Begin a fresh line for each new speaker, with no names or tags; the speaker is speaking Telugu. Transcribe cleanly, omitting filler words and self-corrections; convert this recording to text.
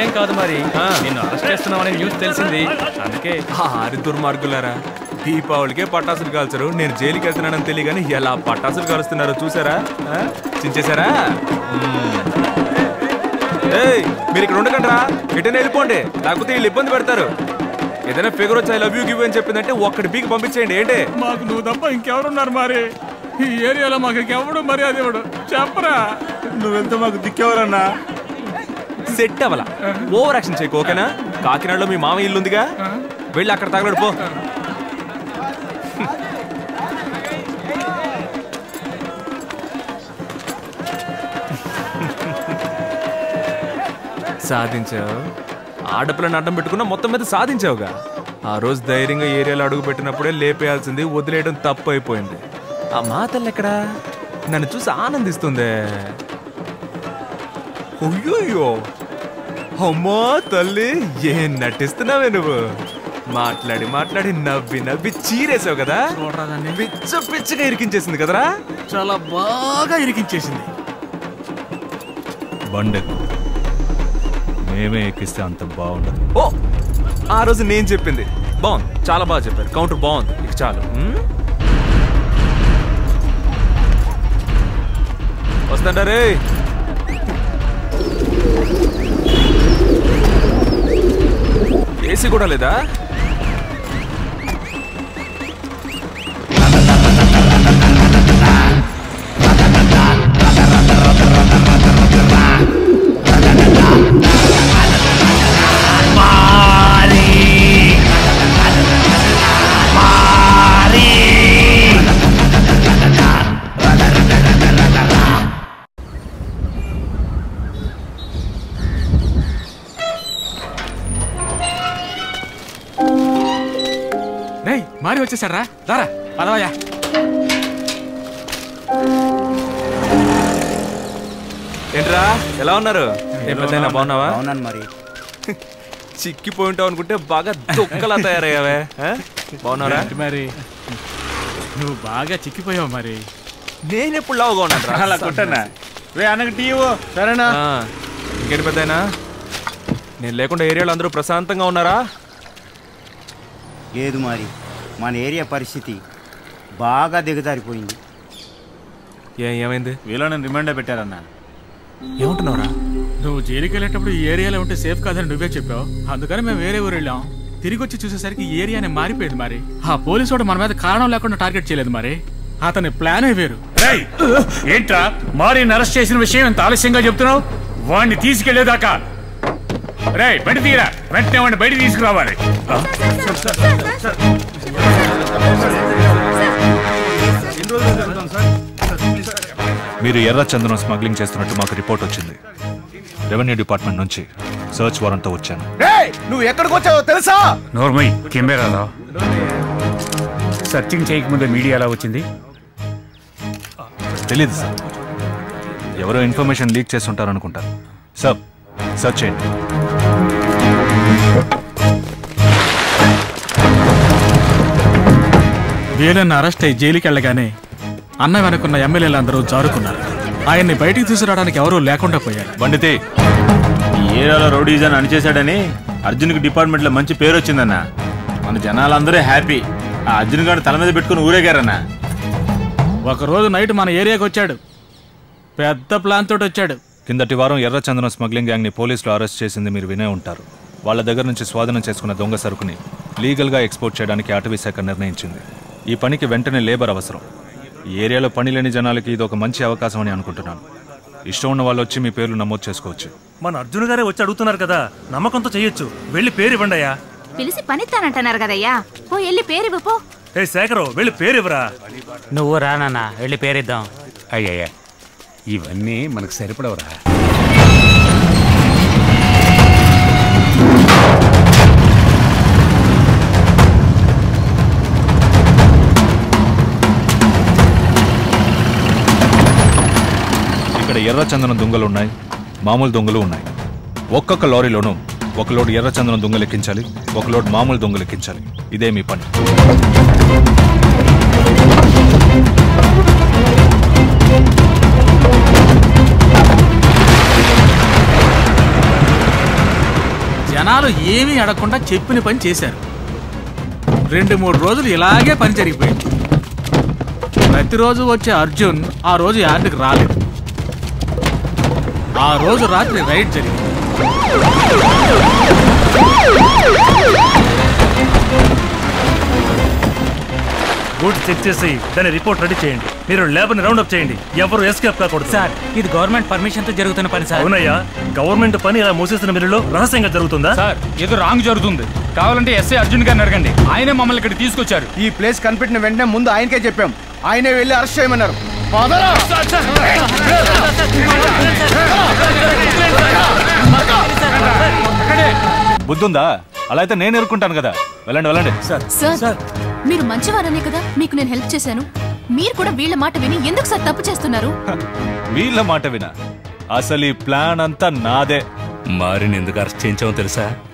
ఇంకేం కాదు మరి, నిన్ను అరెస్ట్ చేస్తున్నామని న్యూస్ తెలిసింది, అందుకే.
ఆరి దుర్మార్గులారా, దీపావళికే పటాసులు కాల్చరు, నేను జైలుకి వెళ్తున్నానని తెలియగాని ఎలా పటాసులు కాలుస్తున్నారో చూసారా? చించేశారా? మీరు ఇక్కడ ఉండకండ్రా, ఎటైనా వెళ్ళిపోండి, లేకపోతే వీళ్ళు ఇబ్బంది పెడతారు. ఏదైనా ఫిగర్ వచ్చి ఐ లవ్ యూ గివ్ అని చెప్పిందంటే ఒక్కటి పీకి పంపించేయండి. ఏంటి
మాకు నువ్వు తప్ప ఇంకెవరున్నారు మరి ఈ ఏరియాలో? మాకు ఇంకెవడు మరి అది ఎవడు చెప్పరా?
నువ్వు వెళ్తే మాకు దిక్కెవరన్నా?
సెట్ అవ్వాల, ఓవర్ యాక్షన్ చేయకు, ఓకేనా? కాకినాడలో మీ మామ ఇల్లు ఉందిగా, వెళ్ళి అక్కడ తగలడు పో. సాధించావు, ఆడపిల్లని అడ్డం పెట్టుకున్నా మొత్తం మీద సాధించావుగా. ఆ రోజు ధైర్యంగా ఏరియాలో అడుగు పెట్టినప్పుడే లేపేయాల్సింది, వదిలేయడం తప్పు అయిపోయింది. ఆ మాతల్ని ఎక్కడా? నన్ను చూసి ఆనందిస్తుందే. అయ్యోయ్యో, అమ్మా తల్లి, ఏం నటిస్తున్నావే నువ్వు? మాట్లాడి మాట్లాడి నవ్వి నవ్వి చీరేసావు కదా, పిచ్చ పిచ్చగా ఇరికించేసింది కదరా?
చాలా బాగా ఇరికించేసింది.
బండెక్కు, మేమే ఎక్కిస్తే అంత బాగుండదు.
ఓ, ఆ రోజు నేను చెప్పింది బాగుంది, చాలా బాగా చెప్పారు, కౌంటర్ బాగుంది, ఇక చాలు. వస్తాడా రే? ఏసీ కూడా లేదా?
మారి వచ్చేసారా? దారా పదవయ్యా.
ఏంట్రా, ఎలా ఉన్నారు? బాగున్నావా?
అవునాను మరి.
చిక్కిపోయి ఉంటావు అనుకుంటే బాగా దుక్కలా తయారయ్యావే. బాగున్నారా?
మరి నువ్వు బాగా చిక్కిపోయావు. మరి
నేను ఎప్పుడు లావుగా ఉన్నాను?
అలా కొట్టనా? అన్నకి టీ సరేనా?
ఇంకేంటి పెద్దయినా, నేను లేకుండా ఏరియాలో అందరూ ప్రశాంతంగా ఉన్నారా?
లేదు మరి, మన ఏరియా పరిస్థితి బాగా దిగజారిపోయింది.
ఏమైంది?
వీళ్ళని రిమైండ్ పెట్టారన్నా.
ఏమంటున్నావురా?
నువ్వు జైలుకి వెళ్ళేటప్పుడు ఈ ఏరియాలో ఉంటే సేఫ్ కాదని నువ్వే చెప్పావు, అందుకని మేము వేరే ఊరు వెళ్ళాం. తిరిగి వచ్చి చూసేసరికి ఈ ఏరియానే మారిపోయింది. మరి ఆ పోలీసు వాడు మన మీద కారణం లేకుండా టార్గెట్ చేయలేదు, మరి అతని ప్లానే వేరు.
ఏంట్రా మారిని అరెస్ట్ చేసిన విషయం ఎంత ఆలస్యంగా చెప్తున్నావు? వాడిని తీసుకెళ్లేదాకా బయట తీరా, వెంటనే వాడిని బయట తీసుకురావాలి.
మీరు ఎర్రచందనం స్మగ్లింగ్ చేస్తున్నట్టు మాకు రిపోర్ట్ వచ్చింది. రెవెన్యూ డిపార్ట్మెంట్ నుంచి సర్చ్ వారెంట్తో వచ్చాను.
నువ్వు ఎక్కడికి వచ్చావో తెలుసా?
నోర్మై, కెమెరాలో సర్చింగ్ చేయకముందే మీడియా ఎలా వచ్చింది?
తెలీదు సార్, ఎవరో ఇన్ఫర్మేషన్ లీక్ చేస్తుంటారు అనుకుంటారు. సార్, సర్చ్ చేయండి.
వీళ్ళని అరెస్ట్ అయ్యి జైలుకి వెళ్ళగానే అన్న వెనుకున్న ఎమ్మెల్యేలు అందరూ జారుకున్నారు. ఆయన్ని బయటికి తీసుకురావడానికి ఎవరూ లేకుండా పోయారు.
బండితే
ఈ ఏరియాలో రౌడీజన్ అనిచేశాడని అర్జున్కి డిపార్ట్మెంట్లో మంచి పేరు వచ్చిందన్న. మన జనాలందరూ హ్యాపీ. ఆ అర్జున్ గారు తల మీద పెట్టుకుని ఊరేగారన్న.
ఒకరోజు నైట్ మన ఏరియాకి వచ్చాడు, పెద్ద ప్లాన్ తోటి వచ్చాడు.
కిందటి వారం ఎర్రచందనం స్మగ్లింగ్ గ్యాంగ్ని పోలీసులు అరెస్ట్ చేసింది మీరు వినే ఉంటారు. వాళ్ళ దగ్గర నుంచి స్వాధీనం చేసుకున్న దొంగ సరుకుని లీగల్గా ఎక్స్పోర్ట్ చేయడానికి అటవీ శాఖ నిర్ణయించింది. ఈ పనికి వెంటనే లేబర్ అవసరం. ఈ ఏరియాలో పని లేని జనాలకి ఇది ఒక మంచి అవకాశం అని అనుకుంటున్నాను. ఇష్టం ఉన్న వాళ్ళు వచ్చి మీ పేర్లు నమోదు చేసుకోవచ్చు.
మన అర్జున్ గారే వచ్చి అడుగుతున్నారు కదా, నమ్మకంతో చెయ్యొచ్చు. వెళ్ళి పేరు ఇవ్వండి అయ్యా.
పిలిచి పనిస్తానంటున్నారు కదయ్యా, పో వెళ్ళి పేరు ఇవ్వు పో.
ఏ శేఖరు, వెళ్ళి పేరు ఇవ్వరా.
నువ్వు రానా, వెళ్ళి పేరిద్దాం. అయ్యయ్యా, ఇవన్నీ మనకు సరిపడవరా.
ఇక్కడ ఎర్రచందనం దొంగలు ఉన్నాయి, మామూలు దొంగలు ఉన్నాయి. ఒక్కొక్క లారీలోనూ ఒక లోడ్ ఎర్రచందనం దొంగలు ఎక్కించాలి, ఒక లోడ్ మామూలు దొంగలు ఎక్కించాలి. ఇదే మీ పని.
జనాలు ఏమీ అడగకుండా చెప్పిన పని చేశారు. 2-3 రోజులు ఇలాగే పని జరిగిపోయింది. ప్రతిరోజు వచ్చే అర్జున్ ఆ రోజు యార్డుకి రాలేదు. ఆ రోజు రాత్రి రైడ్ జరిగింది.
గూడ్స్ చెక్ చేసి దాని రిపోర్ట్ రెడీ చేయండి. మీరు లేబర్ ని రౌండ్ అప్ చేయండి. ఎవరు ఎస్కేప్ కాకూడదు.
సార్ ఇది గవర్నమెంట్ పర్మిషన్ తో జరుగుతున్న పని సార్.
అవునయ్యా, గవర్నమెంట్ పని ఇలా మూసేసిన మిల్లులో రహస్యంగా జరుగుతుందా?
సార్ ఏదో రాంగ్ జరుగుతుంది. కావాలంటే ఎస్ఐ అర్జున్ గారిని అడగండి. ఆయనే మమ్మల్ని ఇక్కడ తీసుకొచ్చారు.
ఈ ప్లేస్ కనిపెట్టిన వెంటనే ముందు ఆయనకే చెప్పాం. ఆయనే వెళ్ళి అరెస్ట్ చేయమన్నారు.
బుద్ధుందా? అలా అయితే నేను ఎరుక్కుంటాను కదా. వెళ్ళండి వెళ్ళండి.
సార్ మీరు మంచివారనే కదా మీకు నేను హెల్ప్ చేశాను. మీరు కూడా వీళ్ళ మాట విని ఎందుకు సార్ తప్పు చేస్తున్నారు?
వీళ్ళ మాట వినా? అసలు ఈ ప్లాన్ అంతా నాదే.
మారిని ఎందుకు అరెస్ట్ చేయించామో తెలుసా?